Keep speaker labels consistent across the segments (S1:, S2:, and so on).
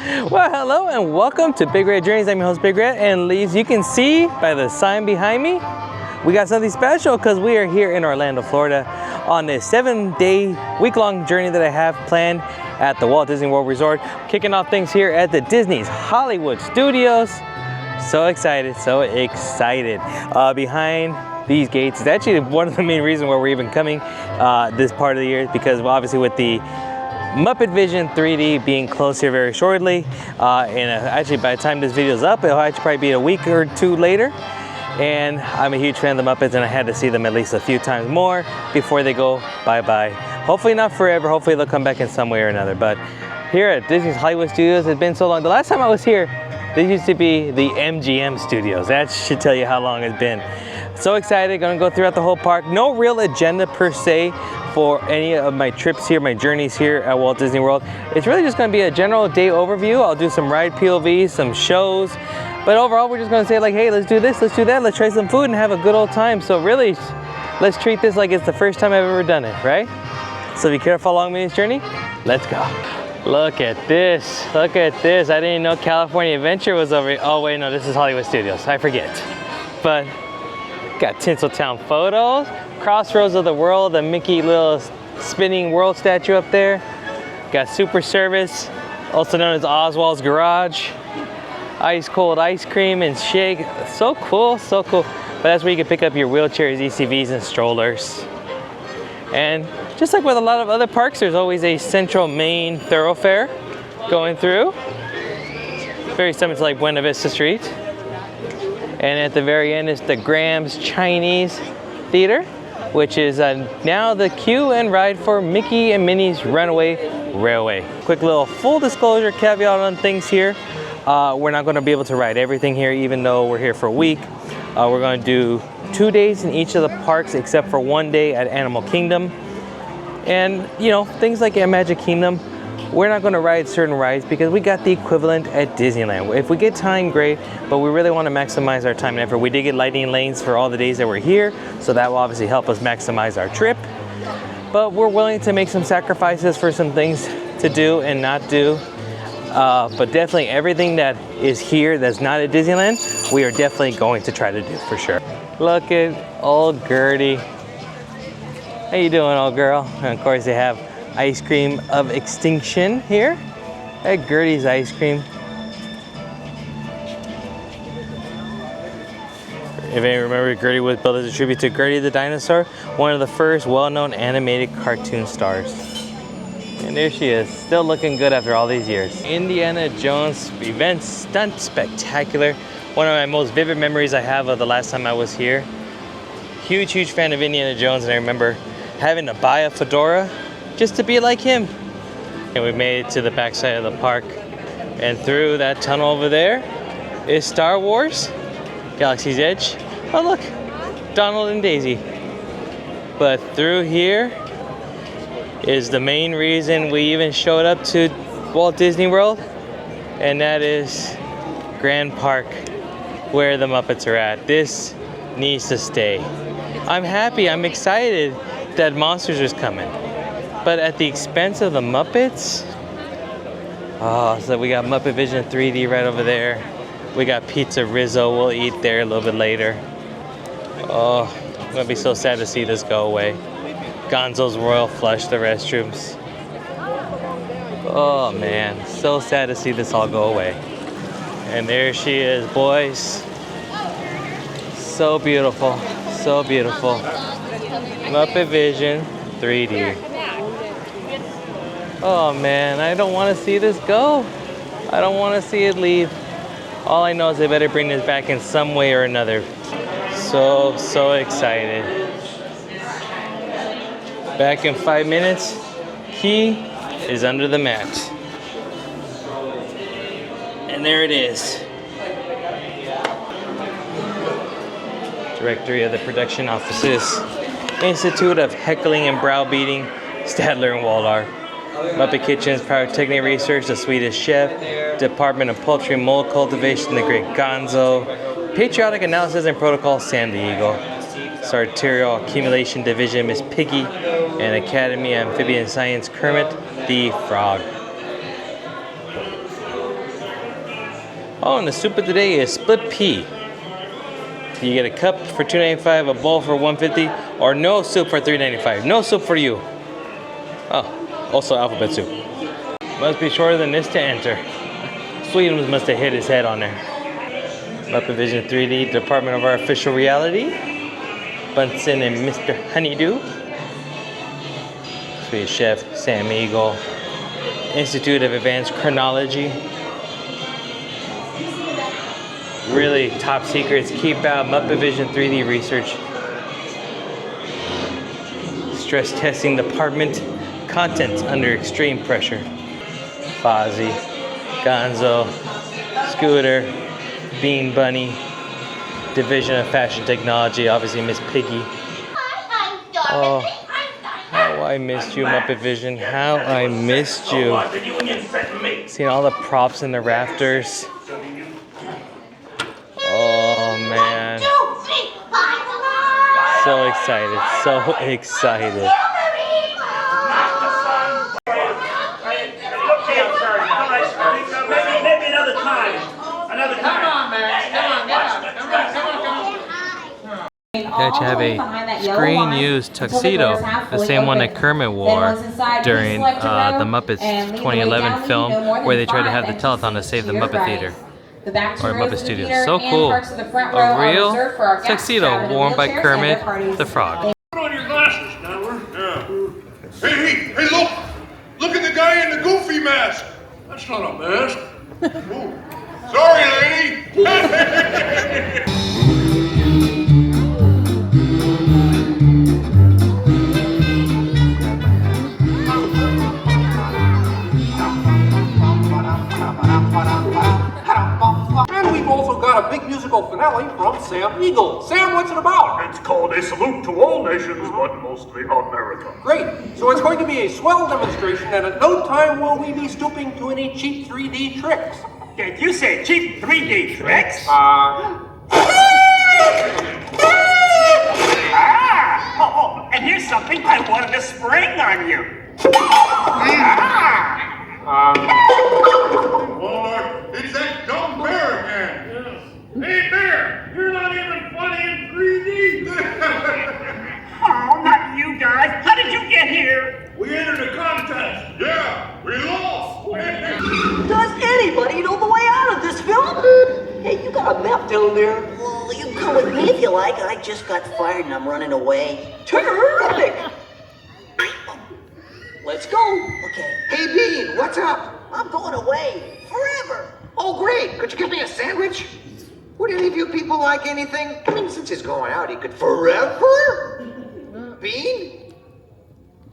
S1: Well, hello and welcome to Big Red Journeys. I'm your host, Big Red, and as you can see by the sign behind me, we got something special because we are here in Orlando, Florida on this 7-day, week-long journey that I have planned at the Walt Disney World Resort, kicking off things here at the Disney's Hollywood Studios. So excited, so excited. Behind these gates is actually one of the main reasons why we're even coming this part of the year, because obviously with the Muppet Vision 3D being closed here very shortly, and actually by the time this video is up, it'll actually probably be a week or two later. And I'm a huge fan of the Muppets, and I had to see them at least a few times more before they go bye-bye. Hopefully not forever, hopefully they'll come back in some way or another. But here at Disney's Hollywood Studios, it's been so long. The last time I was here, this used to be the MGM Studios. That should tell you how long it's been. So excited, gonna go throughout the whole park. No real agenda per se for any of my trips here, my journeys here at Walt Disney World. It's really just gonna be a general day overview. I'll do some ride POVs, some shows, but overall we're just gonna say like, hey, let's do this, let's do that, let's try some food and have a good old time. So really, let's treat this like it's the first time I've ever done it, right? So be careful along with this journey. Let's go. Look at this, look at this. I didn't know California Adventure was over here. Oh wait, no, this is Hollywood Studios, I forget. But got Tinseltown photos, Crossroads of the World, the Mickey little spinning world statue up there. Got Super Service, also known as Oswald's Garage. Ice cold ice cream and shake. So cool, so cool. But that's where you can pick up your wheelchairs, ECVs, and strollers. And just like with a lot of other parks, there's always a central main thoroughfare going through. Very similar to like Buena Vista Street. And at the very end is the Graham's Chinese Theater, which is now the queue and ride for Mickey and Minnie's Runaway Railway. Quick little full disclosure caveat on things here. We're not going to be able to ride everything here, even though we're here for a week. We're going to do 2 days in each of the parks, except for 1 day at Animal Kingdom. And, you know, things like at Magic Kingdom, we're not going to ride certain rides because we got the equivalent at Disneyland. If we get time, great, but we really want to maximize our time and effort. We did get lightning lanes for all the days that we're here, so that will obviously help us maximize our trip. But we're willing to make some sacrifices for some things to do and not do. But definitely everything that is here that's not at Disneyland, we are definitely going to try to do for sure. Look at old Gertie. How you doing, old girl? And of course they have ice cream of extinction here at Gertie's Ice Cream. If any remember, Gertie was built as a tribute to Gertie the dinosaur, one of the first well-known animated cartoon stars. And there she is, still looking good after all these years. Indiana Jones event stunt spectacular. One of my most vivid memories I have of the last time I was here. Huge fan of Indiana Jones, and I remember having to buy a fedora just to be like him. And we made it to the backside of the park, and through that tunnel over there is Star Wars Galaxy's Edge. Oh look, Donald and Daisy. But through here is the main reason we even showed up to Walt Disney World, and that is Grand Park, where the Muppets are at. This needs to stay. I'm happy, I'm excited that Monsters is coming, but at the expense of the Muppets. Oh, so we got Muppet Vision 3D right over there. We got Pizza Rizzo, we'll eat there a little bit later. Oh, I'm gonna be so sad to see this go away. Gonzo's Royal Flush, the restrooms. Oh man, so sad to see this all go away. And there she is, boys. So beautiful, so beautiful. Muppet Vision 3D. Oh man, I don't want to see this go. I don't want to see it leave. All I know is they better bring this back in some way or another. So excited. Back in 5 minutes. Key is under the mat. And there it is. Directory of the production offices. Institute of Heckling and Browbeating, Stadler and Waldorf. Muppet Kitchens, Pyrotechnic Research, The Swedish Chef, Department of Poultry and Mold Cultivation, The Great Gonzo, Patriotic Analysis and Protocol, Sam the Eagle, Sartorial Accumulation Division, Miss Piggy, and Academy of Amphibian Science, Kermit the Frog. Oh, and the soup of the day is split pea. You get a cup for $2.95, a bowl for $1.50, or no soup for $3.95. No soup for you. Oh, also alphabet soup. Must be shorter than this to enter. Sweetums must have hit his head on there. Muppet Vision 3D, Department of Artificial Reality. Bunsen and Mr. Honeydew. Swedish Chef, Sam Eagle. Institute of Advanced Chronology. Really top secrets. Keep out Muppet Vision 3D research. Stress testing department. Content under extreme pressure. Fozzie, Gonzo, Scooter, Bean Bunny, Division of Fashion Technology, obviously Miss Piggy. Oh, how I missed you, Muppet Vision. How I missed you. Seeing all the props in the rafters. Oh man. So excited, so excited.
S2: Maybe another time. Another time. Come on, man.
S1: That you have a screen-used tuxedo, the same one that Kermit wore during the Muppets 2011 film, where they tried to have the telethon to save the Muppet Theater. Or Muppet Studios. So cool. A real tuxedo worn by Kermit the Frog.
S2: Put on your glasses, Nowhere. Yeah. Hey, look! Look at the guy in the goofy mask! That's not a mask. Sorry, lady!
S3: And we've also got a big musical finale from Sam Eagle. Sam, what's it about?
S2: It's called A Salute to All Nations, but mostly America.
S3: Great. So it's going to be a swell demonstration, and at no time will we be stooping to any cheap 3D tricks.
S2: Did you say cheap 3D tricks? And here's something I wanted to spring on you. Walmart, it's that dumb bear again. Hey, Bear, you're not even funny in 3D. Oh, not you guys. How did you get here? We entered a contest. Yeah, we lost.
S4: Does anybody know the way out of this film? Hey, you got a map down there? Well, you can come with me if you like. I just got fired and I'm running away. Terrific! Let's go. Okay.
S5: Hey, Bean, what's up?
S4: I'm going away. Forever.
S5: Oh, great. Could you give me a sandwich? Would any of you people like anything? I mean, since he's going out, he could forever? Bean?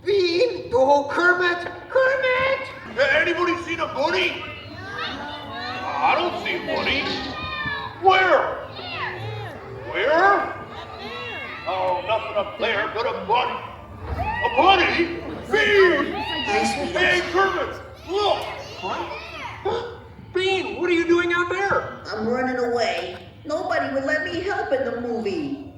S5: Bean? Oh, Kermit? Kermit?
S2: Anybody seen a bunny? I don't see a bunny. Where? Where? Oh, nothing up there but a bunny. A bunny? Bean! Hey, Kermit, look!
S3: Bean, what are you doing out there?
S4: I'm running away. Nobody would let me help in the movie.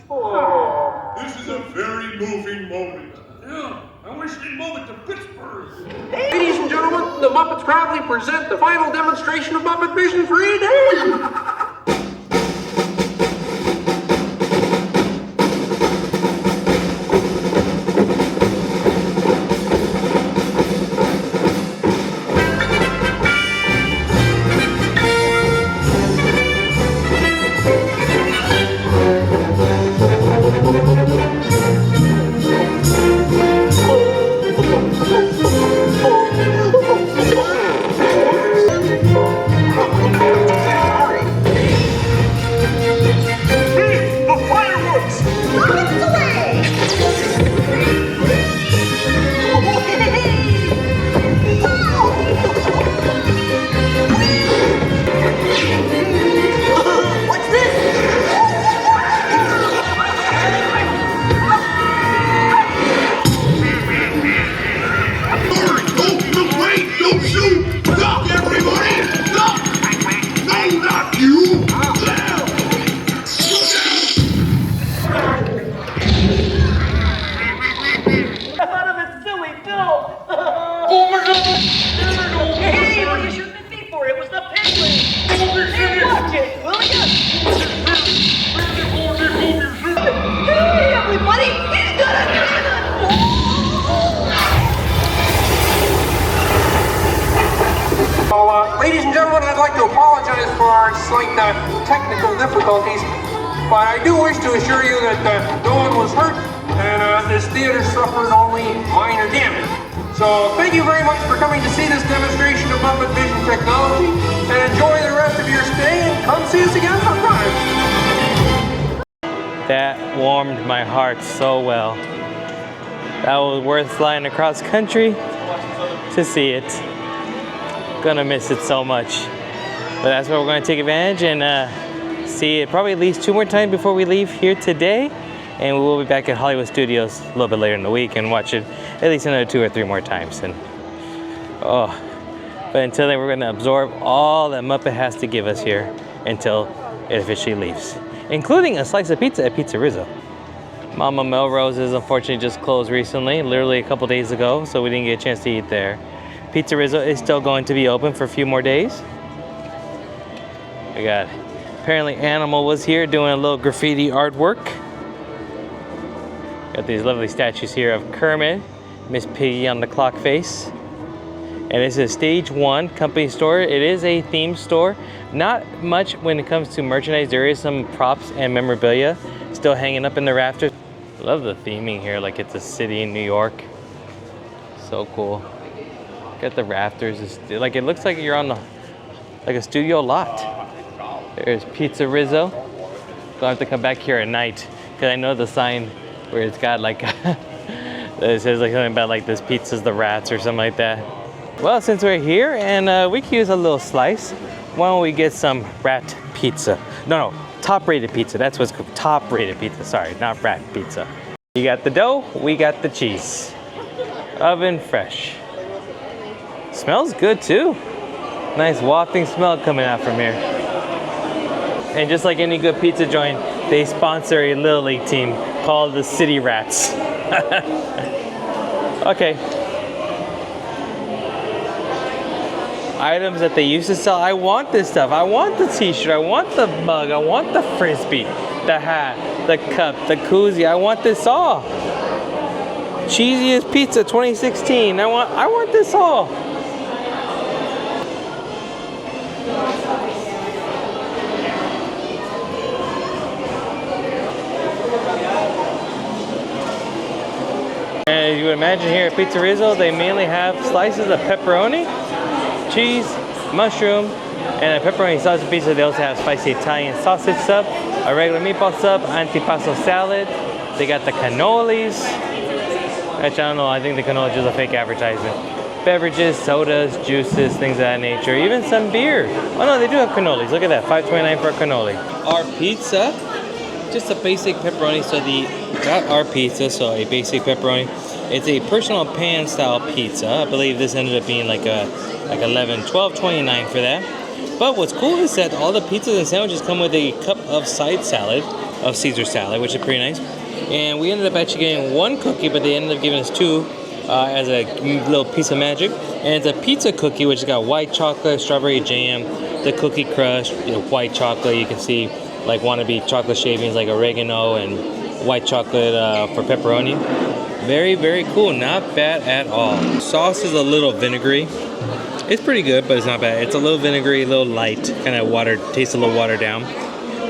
S2: Oh, this is a very moving moment. Yeah, I wish they'd move it to Pittsburgh.
S3: Ladies and gentlemen, the Muppets proudly present the final demonstration of Muppet Vision 3D. Ladies and gentlemen, I'd like to apologize for our slight technical difficulties, but I do wish to assure you that no one was hurt and this theater suffered only minor damage. So thank you very much for coming to see this demonstration of Muppet Vision technology, and enjoy the rest of your stay, and come see us again sometime.
S1: That warmed my heart so well. That was worth flying across country to see it. Gonna miss it so much. But that's why we're gonna take advantage and see it probably at least 2 more times before we leave here today. And we will be back at Hollywood Studios a little bit later in the week and watch it at least another 2 or 3 more times. And but until then, we're gonna absorb all that Muppet has to give us here until it officially leaves, including a slice of pizza at Pizza Rizzo. Mama Melrose's unfortunately just closed recently, literally a couple days ago, so we didn't get a chance to eat there. Pizza Rizzo is still going to be open for a few more days. We got, apparently Animal was here doing a little graffiti artwork. Got these lovely statues here of Kermit, Miss Piggy on the clock face. And this is Stage 1 company store. It is a theme store. Not much when it comes to merchandise. There is some props and memorabilia still hanging up in the rafters. Love the theming here, like it's a city in New York. So cool. Got the rafters. It's like it looks like you're on like a studio lot. There's Pizza Rizzo. Gonna have to come back here at night because I know the sign where it's got like it says like something about like this pizza's the rats or something like that. Well, since we're here and we could use a little slice, why don't we get some rat pizza? No, top-rated pizza. That's what's called, top-rated pizza. Sorry, not rat pizza. You got the dough, we got the cheese. Oven fresh. Smells good too. Nice wafting smell coming out from here. And just like any good pizza joint, they sponsor a Little League team called the City Rats. Okay. Items that they used to sell. I want this stuff. I want the t-shirt. I want the mug. I want the frisbee, the hat, the cup, the koozie. I want this all. Cheesiest Pizza 2016. I want this all. As you would imagine here at Pizza Rizzo, they mainly have slices of pepperoni, cheese, mushroom, and a pepperoni sausage pizza. They also have spicy Italian sausage sub, a regular meatball sub, antipasto salad. They got the cannolis. Actually, I don't know, I think the cannoli is just a fake advertisement. Beverages, sodas, juices, things of that nature. Even some beer. Oh no, they do have cannolis. Look at that, $5.29 for a cannoli. Our pizza, just a basic pepperoni. So got our pizza, so a basic pepperoni. It's a personal pan style pizza. I believe this ended up being like $12.29 for that. But what's cool is that all the pizzas and sandwiches come with a cup of side salad, of Caesar salad, which is pretty nice. And we ended up actually getting 1 cookie, but they ended up giving us 2 as a little piece of magic. And it's a pizza cookie, which has got white chocolate, strawberry jam, the cookie crush, white chocolate. You can see like wannabe chocolate shavings like oregano and white chocolate for pepperoni. Very, very cool. Not bad at all. Sauce is a little vinegary. It's pretty good, but it's not bad. It's a little vinegary, a little light, kind of watered, tastes a little watered down.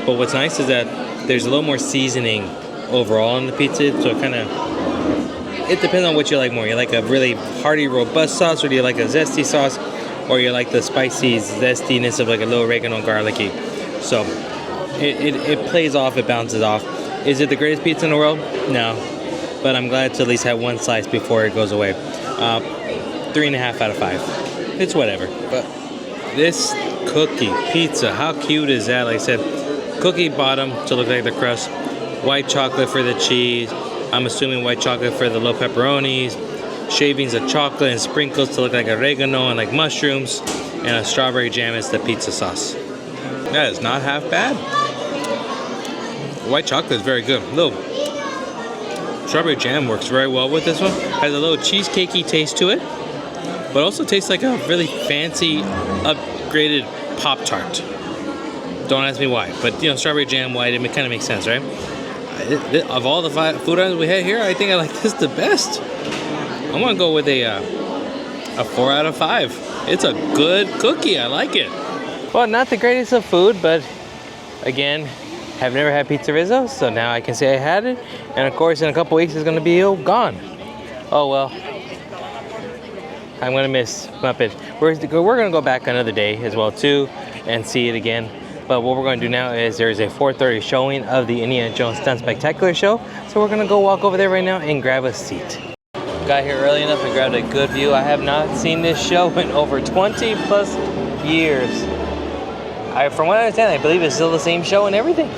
S1: But what's nice is that there's a little more seasoning overall in the pizza, so it depends on what you like more. You like a really hearty, robust sauce, or do you like a zesty sauce, or you like the spicy zestiness of like a little oregano garlicky. So it plays off, it bounces off. Is it the greatest pizza in the world? No, but I'm glad to at least have 1 slice before it goes away. 3.5 out of 5. It's whatever. But this cookie pizza, how cute is that? Like I said, cookie bottom to look like the crust, white chocolate for the cheese. I'm assuming white chocolate for the little pepperonis, shavings of chocolate and sprinkles to look like oregano and like mushrooms, and a strawberry jam is the pizza sauce. That is not half bad. White chocolate is very good. Little strawberry jam works very well with this one. Has a little cheesecakey taste to it, but also tastes like a really fancy, upgraded Pop-Tart. Don't ask me why, but you know, strawberry jam, white, it kind of makes sense, right? Of all the 5 food items we had here, I think I like this the best. I'm gonna go with a 4 out of 5. It's a good cookie. I like it. Well, not the greatest of food, but again, have never had pizza Rizzo, so now I can say I had it. And of course, in a couple weeks, it's gonna be gone. Oh well. I'm gonna miss Muppet. We're gonna go back another day as well too, and see it again. But what we're gonna do now is there's a 4:30 showing of the Indiana Jones Stunt Spectacular show. So we're gonna go walk over there right now and grab a seat. Got here early enough and grabbed a good view. I have not seen this show in over 20 plus years. From what I understand, I believe it's still the same show and everything.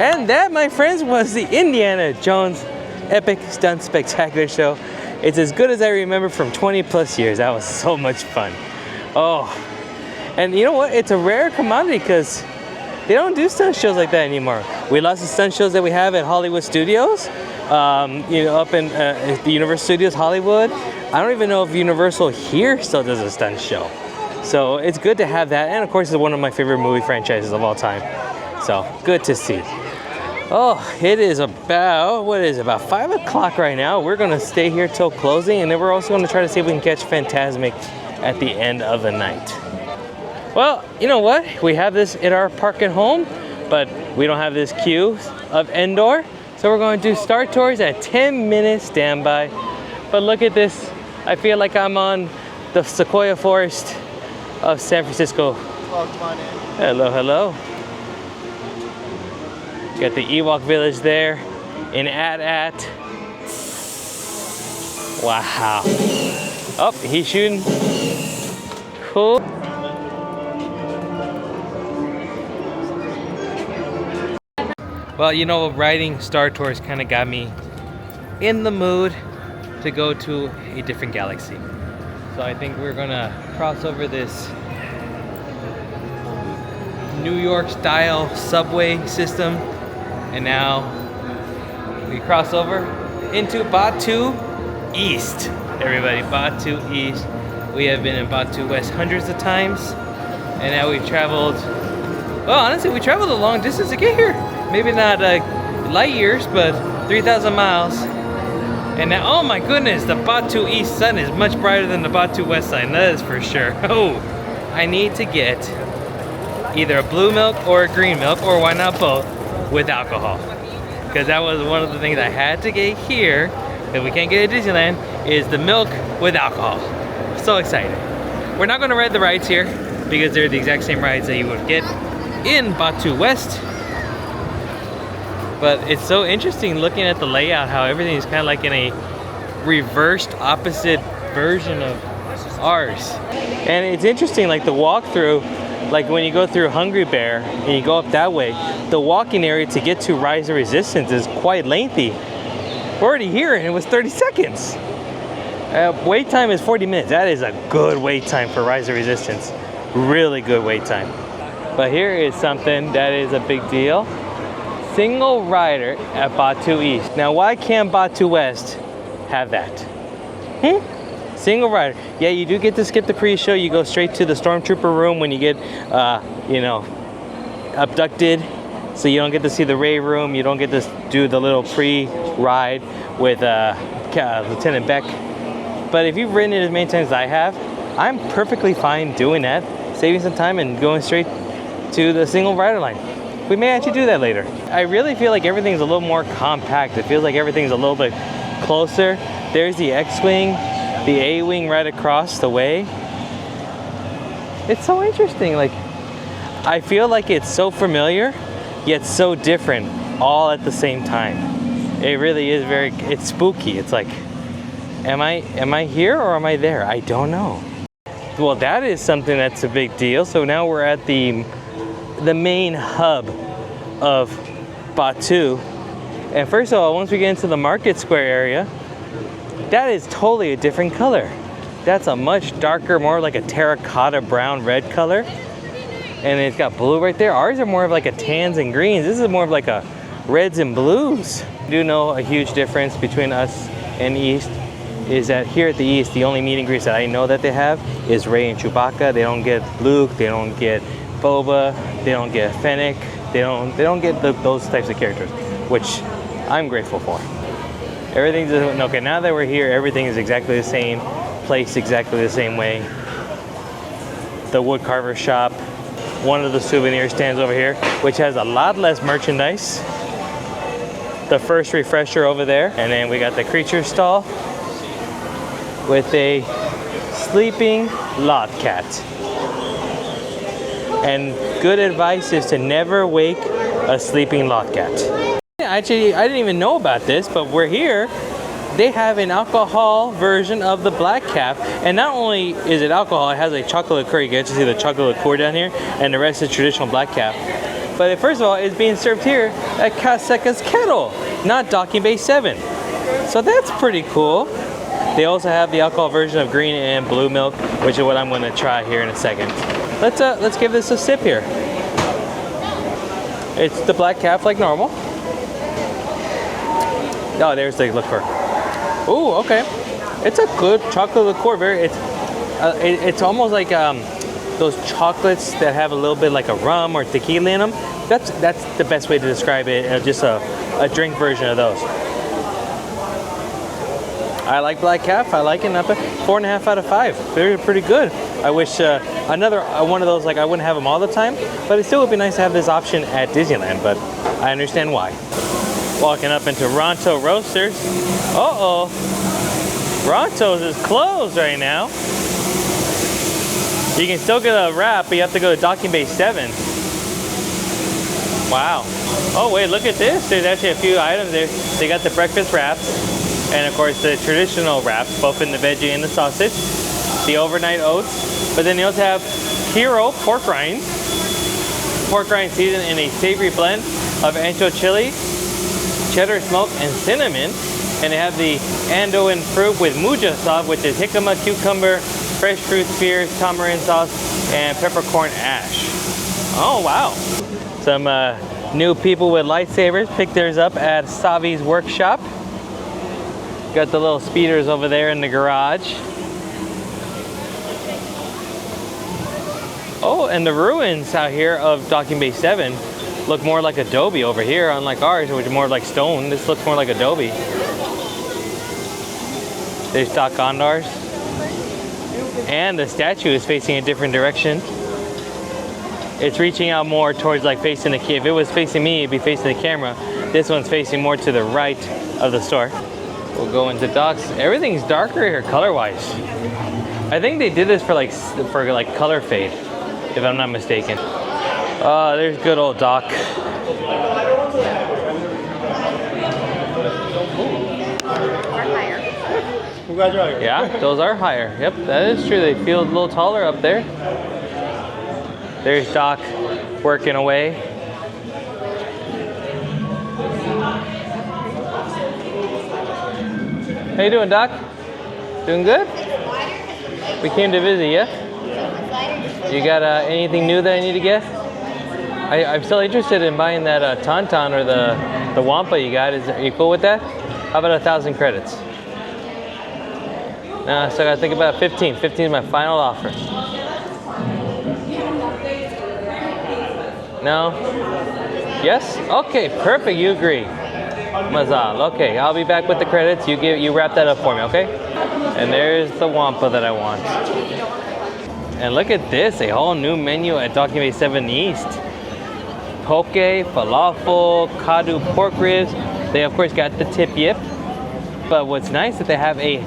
S1: And that, my friends, was the Indiana Jones Epic Stunt Spectacular Show. It's as good as I remember from 20 plus years. That was so much fun. Oh, and you know what? It's a rare commodity because they don't do stunt shows like that anymore. We lost the stunt shows that we have at Hollywood Studios, you know, up in the Universal Studios Hollywood. I don't even know if Universal here still does a stunt show. So it's good to have that. And of course, it's one of my favorite movie franchises of all time. So good to see. Oh, it is about, what is it, about 5 o'clock right now. We're gonna stay here till closing, and then we're also gonna try to see if we can catch Fantasmic at the end of the night. Well, you know what? We have this at our park at home, but we don't have this queue of Endor. So we're going to do Star Tours at 10-minute standby. But look at this. I feel like I'm on the Sequoia Forest of San Francisco.
S6: Oh, come on in.
S1: Hello, hello. Got the Ewok Village there in AT-AT. Wow. Oh, he's shooting. Cool. Well, you know, riding Star Tours kind of got me in the mood to go to a different galaxy. So I think we're gonna cross over this New York style subway system. And now we cross over into Batu East. Everybody, Batu East. We have been in Batu West hundreds of times. And now we've traveled, well, honestly, we traveled a long distance to get here. Maybe not light years, but 3,000 miles. And now, oh my goodness, the Batu East sun is much brighter than the Batu West sun, that is for sure. Oh, I need to get either a blue milk or a green milk, or why not both, with alcohol. Because that was one of the things I had to get here, that we can't get at Disneyland, is the milk with alcohol. So excited. We're not gonna ride the rides here, because they're the exact same rides that you would get in Batu West. But it's so interesting looking at the layout, how everything is kind of like in a reversed opposite version of ours. And it's interesting, like the walkthrough, like when you go through Hungry Bear and you go up that way, the walking area to get to Rise of Resistance is quite lengthy. We're already here and it was 30 seconds. Wait time is 40 minutes. That is a good wait time for Rise of Resistance. Really good wait time. But here is something that is a big deal. Single rider at Batu East. Now, why can't Batu West have that? Single rider. Yeah, you do get to skip the pre-show. You go straight to the Stormtrooper room when you get, you know, abducted. So you don't get to see the Ray room. You don't get to do the little pre-ride with Lieutenant Beck. But if you've ridden it as many times as I have, I'm perfectly fine doing that, saving some time and going straight to the single rider line. We may actually do that later. I really feel like everything's a little more compact. It feels like everything's a little bit closer. There's the X-Wing, the A-Wing right across the way. It's so interesting. Like, I feel like it's so familiar, yet so different, all at the same time. It really is it's spooky. It's like, am I here or am I there? I don't know. Well, that is something that's a big deal. So now we're at the main hub of Batu. And first of all, once we get into the market square area, that is totally a different color. That's a much darker, more like a terracotta brown red color. And it's got blue right there. Ours are more of like a tans and greens. This is more of like a reds and blues. I do know a huge difference between us and East is that here at the East, the only meet and greets that I know that they have is Rey and Chewbacca. They don't get Luke, they don't get Boba, they don't get Fennec, they don't get those types of characters, which I'm grateful for. Everything's okay. Now that we're here, everything is exactly the same, placed exactly the same way. The wood carver shop, one of the souvenir stands over here, which has a lot less merchandise. The first refresher over there, and then we got the creature stall with a sleeping lot cat. And good advice is to never wake a sleeping lot cat. Actually, I didn't even know about this, but we're here. They have an alcohol version of the black cap, and not only is it alcohol, it has a chocolate liqueur. You get to see the chocolate liqueur down here, and the rest is traditional black cap. But first of all, it's being served here at Kaseka's Kettle, not Docking Bay 7. So that's pretty cool. They also have the alcohol version of green and blue milk, which is what I'm going to try here in a second. Let's give this a sip here. It's the black cap like normal. Oh, there's the liqueur. Ooh, okay. It's a good chocolate liqueur. It's almost like those chocolates that have a little bit like a rum or tequila in them. That's the best way to describe it. Just a drink version of those. I like black cap. I like it. 4.5 out of 5. They're pretty good. I wish another one of those, like I wouldn't have them all the time, but it still would be nice to have this option at Disneyland, but I understand why. Walking up into Ronto Roasters. Uh-oh. Ronto's is closed right now. You can still get a wrap, but you have to go to Docking Bay 7. Wow. Oh wait, look at this. There's actually a few items there. They got the breakfast wraps. And of course the traditional wraps, both in the veggie and the sausage, the overnight oats, but then they also have Hero pork rinds seasoned in a savory blend of ancho chili, cheddar smoke, and cinnamon. And they have the Andoan fruit with muja sauce, which is jicama, cucumber, fresh fruit spears, tamarind sauce, and peppercorn ash. Oh wow. Some new people with lightsabers picked theirs up at Savi's workshop. Got the little speeders over there in the garage. Oh, and the ruins out here of Docking Bay 7 look more like adobe over here, unlike ours, which is more like stone. This looks more like adobe. There's Doc Gondar's. And the statue is facing a different direction. It's reaching out more towards like facing the key. If it was facing me, it'd be facing the camera. This one's facing more to the right of the store. We'll go into Doc's. Everything's darker here color-wise. I think they did this for like color fade, if I'm not mistaken. Oh, there's good old Doc. Yeah, those are higher. Yep, that is true. They feel a little taller up there. There's Doc working away. How you doing, Doc? Doing good? We came to visit, yeah? You got anything new that I need to get? I'm still interested in buying that Tauntaun or the Wampa you got. Are you cool with that? How about 1,000 credits? No, so I gotta think about 15. 15 is my final offer. No? Yes? Okay, perfect, you agree. Mazal. Okay, I'll be back with the credits. You wrap that up for me, okay? And there's the Wampa that I want. And look at this, a whole new menu at Docking Bay 7 East. Poke, falafel, kadu pork ribs. They of course got the tip yip. But what's nice is that they have a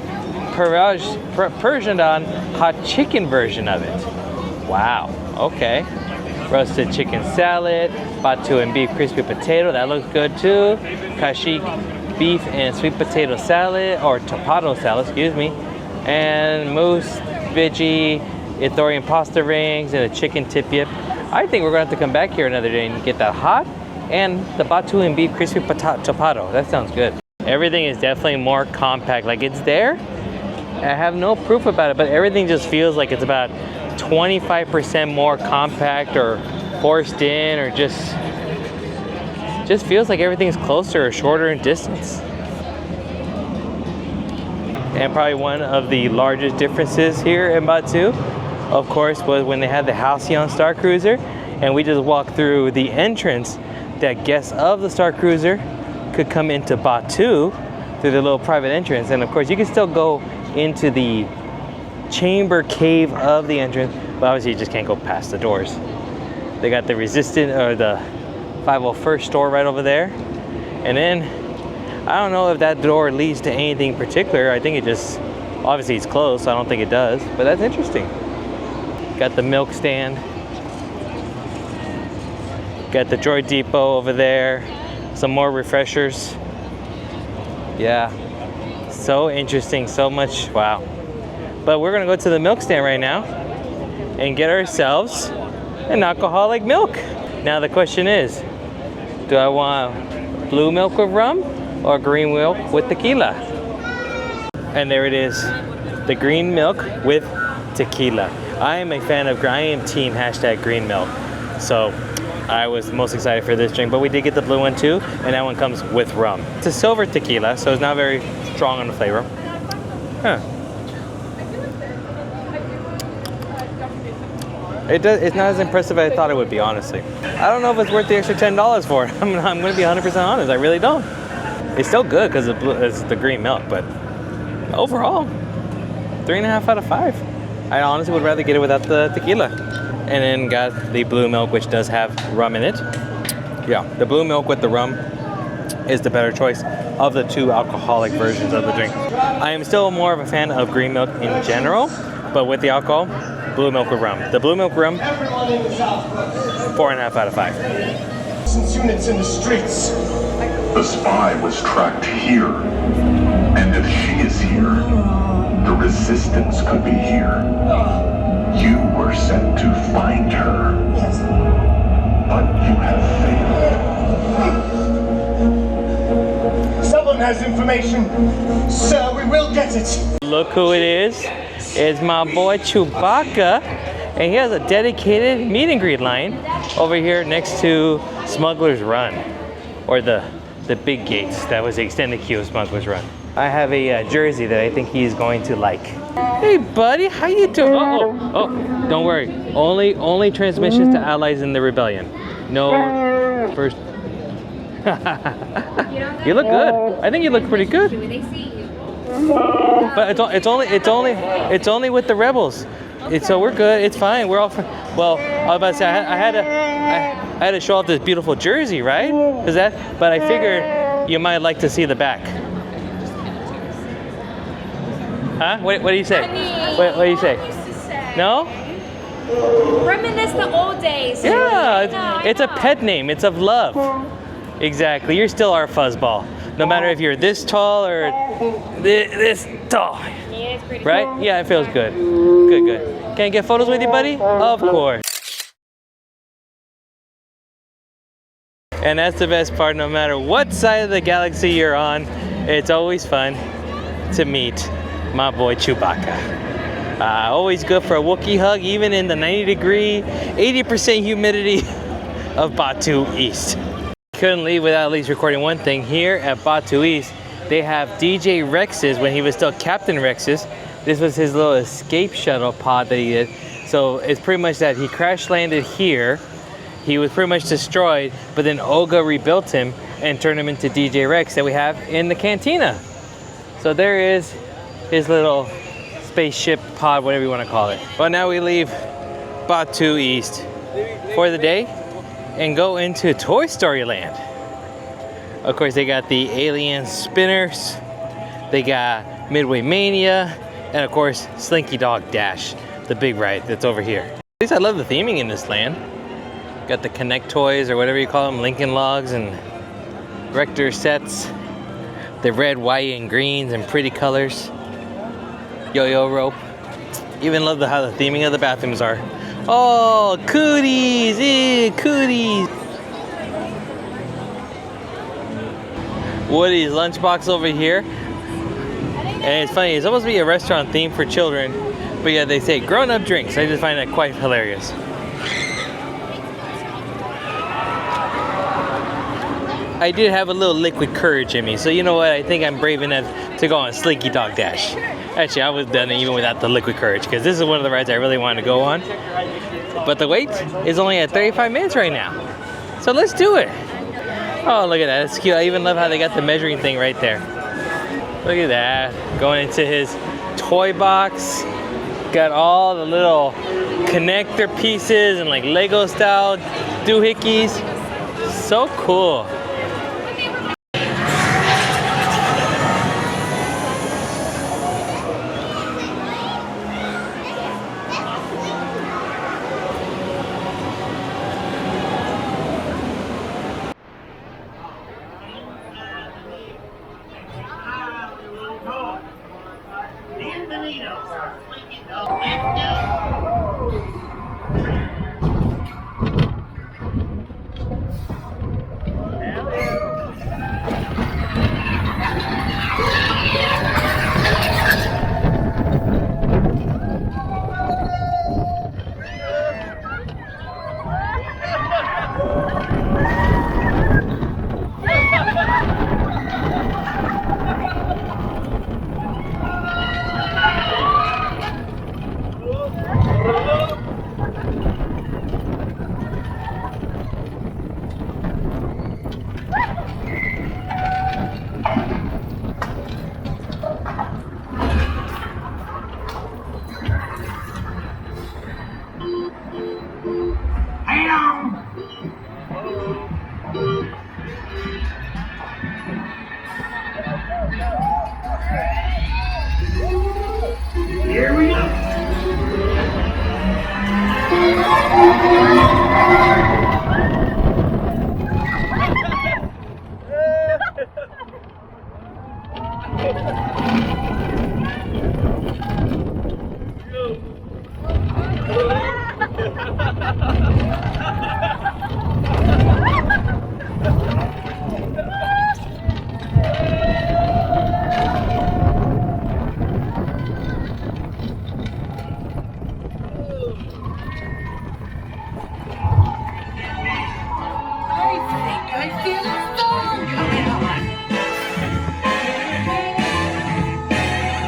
S1: Persian hot chicken version of it. Wow, okay. Roasted chicken salad, Batuu and beef crispy potato, that looks good too. Kashik beef and sweet potato salad, or tomato salad, excuse me. And mousse, veggie, Ethiopian pasta rings, and a chicken tip yip. I think we're gonna have to come back here another day and get that hot, and the Batuu and beef crispy tomato. That sounds good. Everything is definitely more compact, like it's there. I have no proof about it, but everything just feels like it's about 25% more compact or forced in, or just feels like everything's closer or shorter in distance. And probably one of the largest differences here in Batuu, of course, was when they had the Halcyon Star Cruiser, and we just walked through the entrance that guests of the Star Cruiser could come into Batuu through the little private entrance. And of course, you can still go into the chamber cave of the entrance, but obviously you just can't go past the doors. They got the Resistance or the 501st store right over there, and then I don't know if that door leads to anything particular. I think it just, obviously it's closed, so I don't think it does, but that's interesting. Got the milk stand, got the Droid Depot over there, some more refreshers. Yeah, so interesting, so much, wow. But we're gonna go to the milk stand right now and get ourselves an alcoholic milk. Now the question is, do I want blue milk with rum or green milk with tequila? And there it is, the green milk with tequila. I am a fan of, I am team #green milk. So I was most excited for this drink, but we did get the blue one too, and that one comes with rum. It's a silver tequila, so it's not very strong on the flavor. Huh. It's not as impressive as I thought it would be, honestly. I don't know if it's worth the extra $10 for it. I'm going to be 100% honest. I really don't. It's still good because it's the green milk, but overall, 3.5 out of 5. I honestly would rather get it without the tequila. And then got the blue milk, which does have rum in it. Yeah, the blue milk with the rum is the better choice of the two alcoholic versions of the drink. I am still more of a fan of green milk in general, but with the alcohol, blue milk with rum. The blue milk rum, 4.5 out of 5.
S6: Units in the streets.
S7: The spy was tracked here, and if she is here, the resistance could be here. You were sent to find her, but you have failed.
S6: Someone has information. Sir, we will get it.
S1: Look who it is. It's my boy Chewbacca, and he has a dedicated meet and greet line over here next to Smuggler's Run, or the big gates. That was the extended queue of Smuggler's Run. I have a jersey that I think he's going to like. Hey buddy, how you doing? Oh, don't worry. Only transmissions to allies in the rebellion. No first. You look good. I think you look pretty good. But it's only with the rebels. So we're good. It's fine. We're all. Well, I was about to say I had to show off this beautiful jersey, right? But I figured you might like to see the back. Huh? What do you say? What do you say? No?
S8: Reminisce the old days.
S1: Yeah, it's a pet name. It's of love. Exactly. You're still our fuzzball. No matter if you're this tall or this tall.
S8: it's pretty
S1: Right?
S8: cool.
S1: Yeah, it feels good. Good, good. Can I get photos with you, buddy? Of course. And that's the best part. No matter what side of the galaxy you're on, it's always fun to meet my boy Chewbacca. Always good for a Wookiee hug, even in the 90-degree, 80% humidity of Batu East. Couldn't leave without at least recording one thing. Here at Batu East, they have DJ Rex's, when he was still Captain Rex's. This was his little escape shuttle pod that he did. So it's pretty much that he crash landed here. He was pretty much destroyed, but then Olga rebuilt him and turned him into DJ Rex that we have in the cantina. So there is his little spaceship pod, whatever you want to call it. But now we leave Batu East for the day and go into Toy Story Land. Of course, they got the alien spinners, they got Midway Mania, and of course, Slinky Dog Dash, the big ride that's over here. At least I love the theming in this land. Got the Connect toys, or whatever you call them, Lincoln Logs and Rector sets. The red, white, and greens and pretty colors. Yo-yo rope. Even love how the theming of the bathrooms are. Oh, cooties! Cooties! Woody's lunchbox over here. And it's funny, it's supposed to be a restaurant theme for children, but yeah, they say grown-up drinks. I just find that quite hilarious. I did have a little liquid courage in me, so you know what? I think I'm brave enough to go on Slinky Dog Dash. Actually, I would have done it even without the liquid courage, because this is one of the rides I really wanted to go on. But the wait is only at 35 minutes right now. So let's do it. Oh, look at that. It's cute. I even love how they got the measuring thing right there. Look at that. Going into his toy box. Got all the little connector pieces and like Lego style doohickeys. So cool.
S2: Here we go.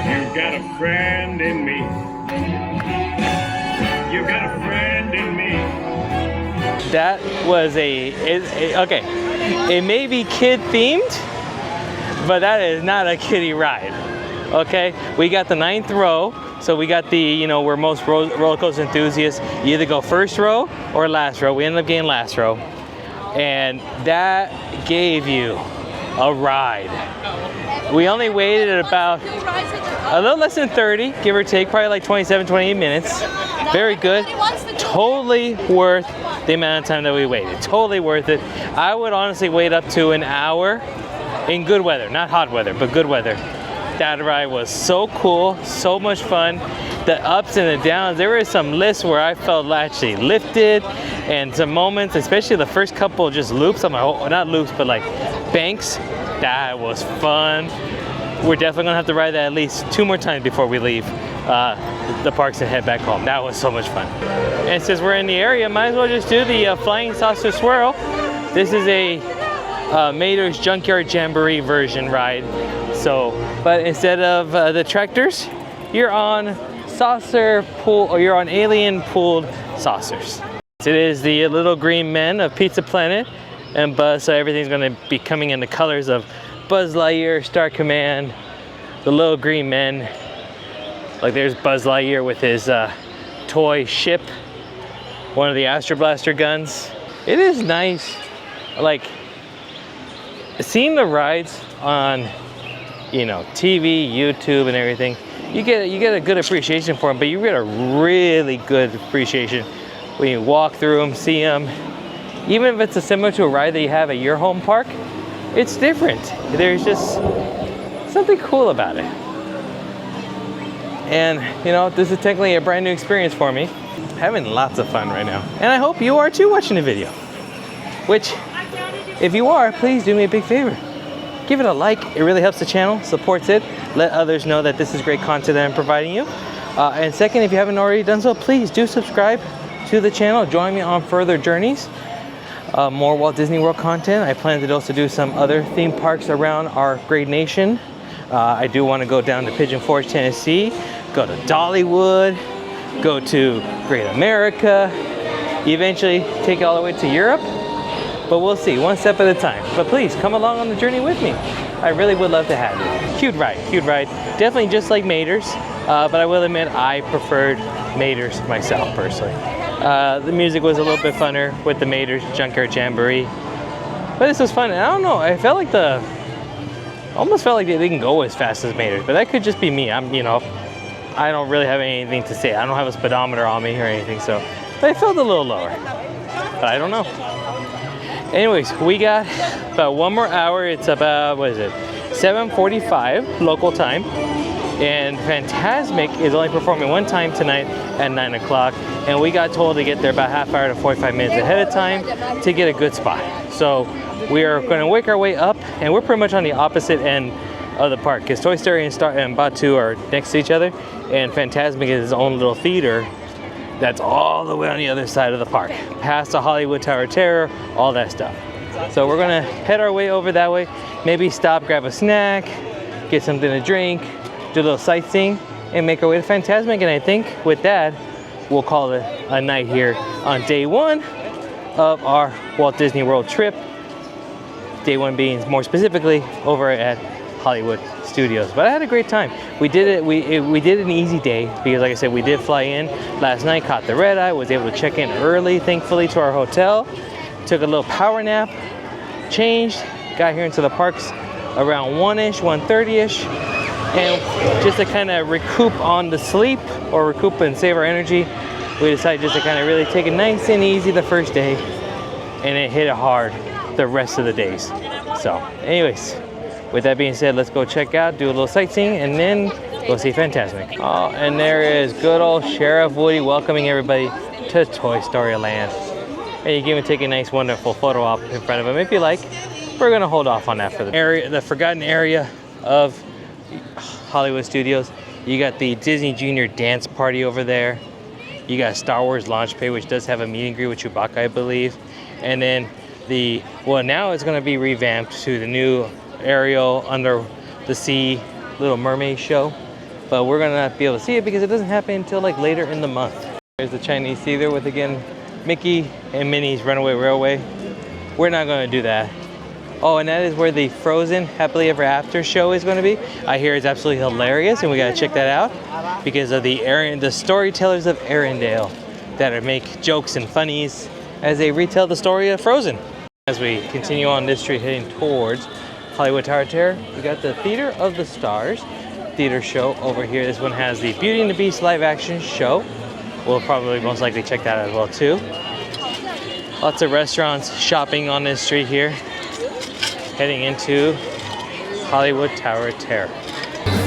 S2: You've got a friend in me. You've got a friend in me.
S1: That was okay. It may be kid themed, but that is not a kiddie ride. Okay, we got the 9th row, so we got the, you know, we're most roller coaster enthusiasts. You either go first row or last row. We ended up getting last row, and that gave you a ride. We only waited at about a little less than 30, give or take, probably like 27, 28 minutes. Very good. Totally worth the amount of time that we waited. Totally worth it. I would honestly wait up to an hour in good weather, not hot weather, but good weather. That ride was so cool, so much fun. The ups and the downs, there were some lifts where I felt actually lifted, and some moments, especially the first couple just loops, I'm like, oh, not loops, but like banks. That was fun. We're definitely gonna have to ride that at least 2 more times before we leave the parks and head back home. That was so much fun. And since we're in the area, might as well just do the Flying Saucer Swirl. This is a Mater's Junkyard Jamboree version ride. So, but instead of the tractors, you're on saucer pool, or you're on alien pooled saucers. It is the little green men of Pizza Planet and Buzz, so everything's gonna be coming in the colors of Buzz Lightyear, Star Command, the little green men. Like there's Buzz Lightyear with his toy ship, one of the Astro Blaster guns. It is nice, like seeing the rides on, you know, TV, YouTube, and everything. You get a good appreciation for them, but you get a really good appreciation when you walk through them, see them. Even if it's similar to a ride that you have at your home park, it's different. There's just something cool about it. And you know, this is technically a brand new experience for me. Having lots of fun right now. And I hope you are too watching the video. Which, if you are, please do me a big favor. Give it a like, it really helps the channel, supports it. Let others know that this is great content that I'm providing you. And second, if you haven't already done so, please do subscribe to the channel. Join me on further journeys. More Walt Disney World content. I plan to also do some other theme parks around our great nation. I do want to go down to Pigeon Forge, Tennessee, go to Dollywood, go to Great America, eventually take it all the way to Europe. But we'll see, one step at a time. But please, come along on the journey with me. I really would love to have you. Cute ride, cute ride. Definitely just like Mater's, but I will admit I preferred Mater's myself personally. The music was a little bit funner with the Mater's Junkyard Jamboree. But this was fun, and I don't know, I felt like almost felt like they didn't go as fast as Mater's, but that could just be me. You know, I don't really have anything to say. I don't have a speedometer on me or anything, so, but it felt a little lower. But I don't know. Anyways, we got about 1 more hour. It's about, what is it, 7:45 local time. And Fantasmic is only performing 1 time tonight at 9 o'clock. And we got told to get there about half hour to 45 minutes ahead of time to get a good spot. So we are going to work our way up, and we're pretty much on the opposite end of the park, because Toy Story and Batuu are next to each other, and Fantasmic is its own little theater that's all the way on the other side of the park, past the Hollywood Tower of Terror, all that stuff. So we're gonna head our way over that way, maybe stop, grab a snack, get something to drink, do a little sightseeing, and make our way to Fantasmic. And I think with that, we'll call it a night here on day 1 of our Walt Disney World trip. Day 1 being more specifically over at Hollywood Studios. But I had a great time. We did it. We did an easy day because, like I said, we did fly in last night, caught the red eye, was able to check in early, thankfully, to our hotel. Took a little power nap, changed, got here into the parks around 1-ish, 1:30-ish, and just to kind of recoup on the sleep or recoup and save our energy, we decided just to kind of really take it nice and easy the first day, and it hit it hard the rest of the days. So, anyways. With that being said, let's go check out, do a little sightseeing, and then go see Fantasmic. Oh, and there is good old Sheriff Woody welcoming everybody to Toy Story Land. And you can even take a nice, wonderful photo op in front of him if you like. We're gonna hold off on that for the forgotten area of Hollywood Studios. You got the Disney Junior Dance Party over there. You got Star Wars Launch Pad, which does have a meet and greet with Chewbacca, I believe. And then now it's gonna be revamped to the new Ariel Under the Sea Little Mermaid show, but we're gonna not be able to see it because it doesn't happen until like later in the month. There's the Chinese theater with, again, Mickey and Minnie's Runaway Railway. We're not gonna do that. Oh, and that is where the Frozen Happily Ever After show is gonna be. I hear it's absolutely hilarious, and we gotta check that out because of the storytellers of Arendelle that make jokes and funnies as they retell the story of Frozen. As we continue on this street heading towards Hollywood Tower of Terror, we got the Theater of the Stars theater show over here. This one has the Beauty and the Beast live action show. We'll probably most likely check that out as well too. Lots of restaurants, shopping on this street here, heading into Hollywood Tower of Terror.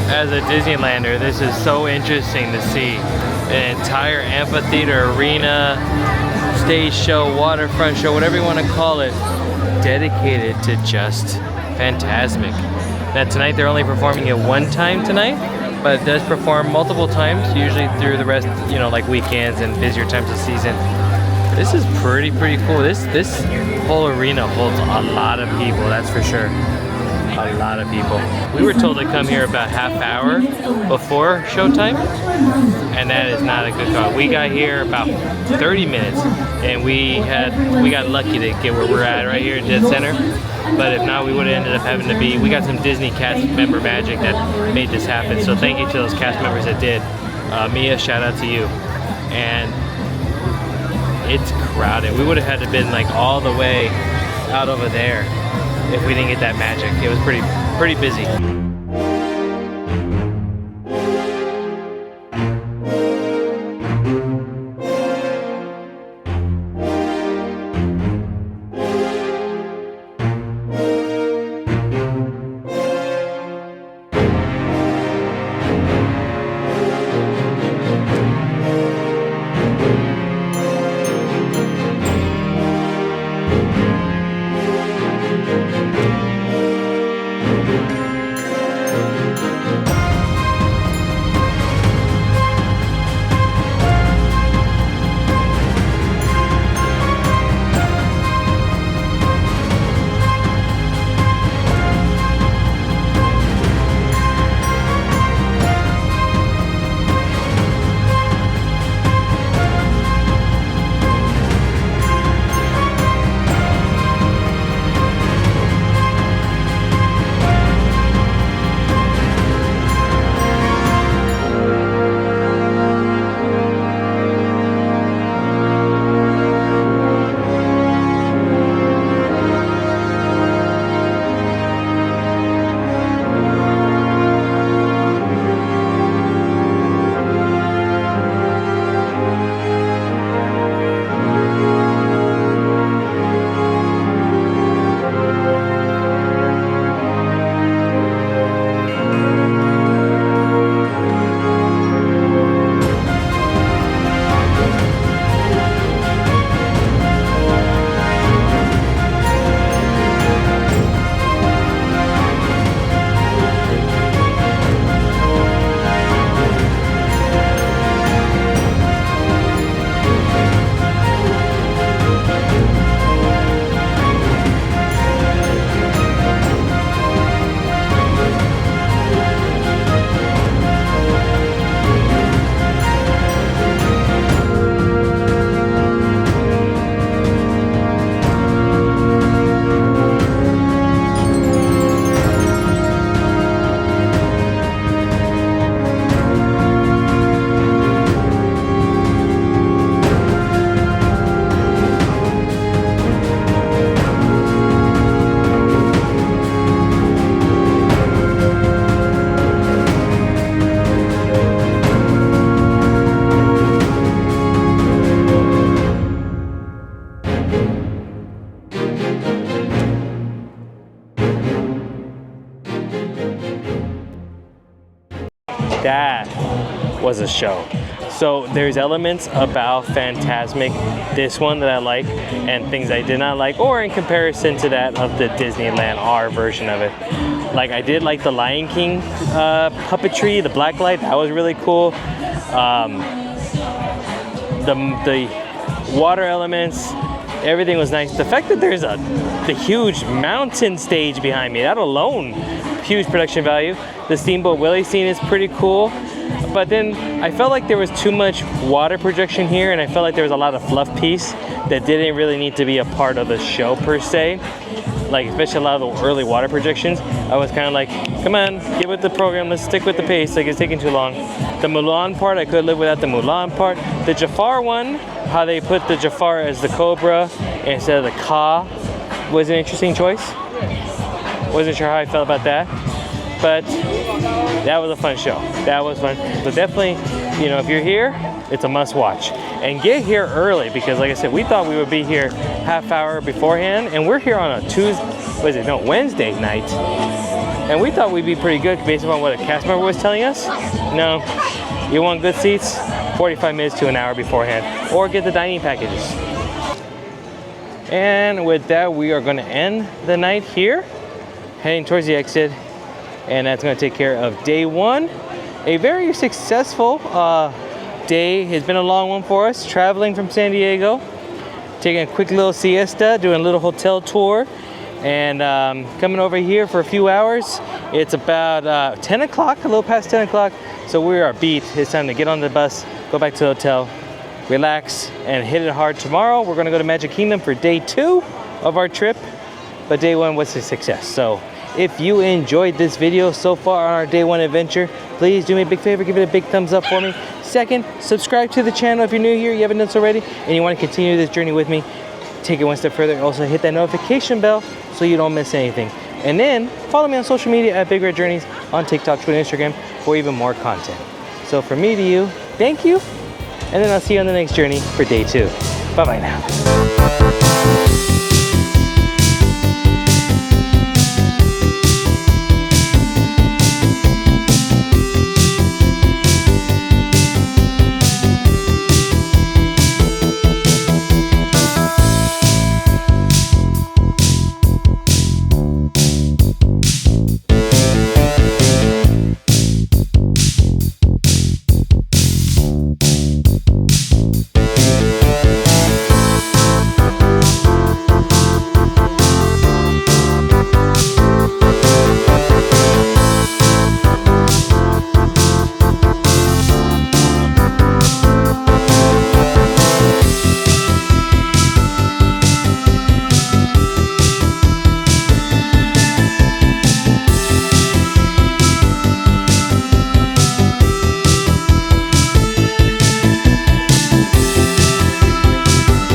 S1: As a Disneylander, this is so interesting to see. An entire amphitheater, arena, stage show, waterfront show, whatever you want to call it, dedicated to just Fantasmic. Now tonight they're only performing it one time tonight, but it does perform multiple times, usually through the rest, you know, like weekends and busier times of season. This is pretty cool. This whole arena holds a lot of people, that's for sure. A lot of people. We were told to come here about half hour before showtime, and that is not a good call. We got here about 30 minutes, and we got lucky to get where we're at right here in Dead Center. But if not, we would have ended up having to be. We got some Disney cast member magic that made this happen. So thank you to those cast members that did. Mia, shout out to you. And it's crowded. We would have had to been like all the way out over there if we didn't get that magic. It was pretty busy. That was a show. So there's elements about Fantasmic, this one that I like, and things I did not like, or in comparison to that of the Disneyland R version of it. Like I did like the Lion King puppetry, the black light, that was really cool. The water elements, everything was nice. The fact that there's the huge mountain stage behind me, that alone, huge production value. The Steamboat Willie scene is pretty cool. But then I felt like there was too much water projection here, and I felt like there was a lot of fluff piece that didn't really need to be a part of the show per se. Like especially a lot of the early water projections, I was kind of like, come on, get with the program, let's stick with the pace, like it's taking too long. The Mulan part, I could live without the Mulan part. The Jafar one, how they put the Jafar as the Cobra instead of the Ka was an interesting choice. Wasn't sure how I felt about that, but that was a fun show. That was fun. So definitely, you know, if you're here, it's a must watch. And get here early because like I said, we thought we would be here half hour beforehand, and we're here on a Wednesday night. And we thought we'd be pretty good based on what a cast member was telling us. No, you want good seats? 45 minutes to an hour beforehand, or get the dining packages. And with that, we are going to end the night here, heading towards the exit, and that's going to take care of day one. A very successful day. It's been a long one for us, traveling from San Diego, taking a quick little siesta, doing a little hotel tour, and coming over here for a few hours. It's about 10 o'clock, a little past 10 o'clock, so we are beat. It's time to get on the bus, go back to the hotel, relax, and hit it hard tomorrow. We're gonna go to Magic Kingdom for day 2 of our trip, but day 1 was a success. So if you enjoyed this video so far on our day 1 adventure, please do me a big favor, give it a big thumbs up for me. Second, subscribe to the channel if you're new here, you haven't done so already, and you want to continue this journey with me. Take it one step further, also hit that notification bell so you don't miss anything. And then follow me on social media at Big Red Journeys on TikTok, Twitter, Instagram for even more content. So from me to you, thank you, and then I'll see you on the next journey for day 2. Bye-bye now.